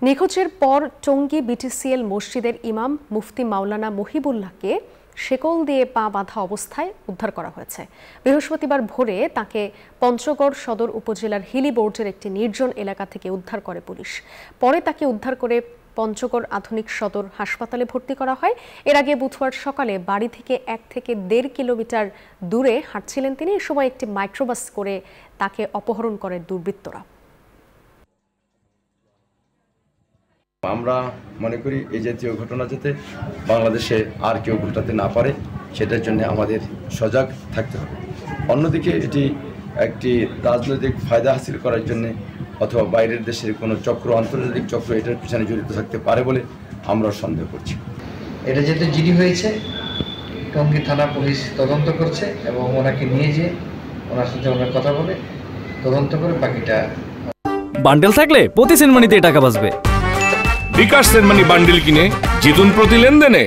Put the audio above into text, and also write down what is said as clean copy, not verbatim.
নিখোঁজের পর টঙ্গী বিটিসিএল মসজিদের ইমাম মুফতি মাওলানা মহিবুল্লাহকে শেকল দিয়ে পা বাঁধা অবস্থায় উদ্ধার করা হয়েছে। বৃহস্পতিবার ভোরে তাকে পঞ্চগড় সদর উপজেলার হিলি বোর্ডের একটি নির্জন এলাকা থেকে উদ্ধার করে পুলিশ। পরে তাকে উদ্ধার করে পঞ্চগড় আধুনিক সদর হাসপাতালে ভর্তি করা হয়। এর আগে বুধবার সকালে বাড়ি থেকে 1 থেকে 1.5 কিলোমিটার দূরে হাঁটছিলেন তিনি। এ সময় একটি মাইক্রোবাস করে তাকে অপহরণ করে দুর্বৃত্তরা। আমরা মনে করি এই জাতীয় ঘটনা যাতে বাংলাদেশে আর কেউ ঘটাতে না পারে, সেটার জন্য আমাদের সজাগ থাকতে হবে। অন্যদিকে এটি একটি রাজনৈতিক ফায়দা হাসিল করার জন্য অথবা বাইরের দেশের কোনো চক্র, আন্তর্জাতিক চক্র এটার পিছনে জড়িত থাকতে পারে বলে আমরা সন্দেহ করছি। এটা যেহেতু জিডি হয়েছে, টঙ্গী থানা পুলিশ তদন্ত করছে এবং ওনাকে নিয়ে যেয়ে ওনার সাথে ওনার কথা বলে তদন্ত করে বাকিটা। বান্ডেল থাকলে প্রতি সেনমানিতে টাকা বাঁচবে। বিকাশ সেনমানি বান্ডেল কিনে জিতুন প্রতি লেনদেনে।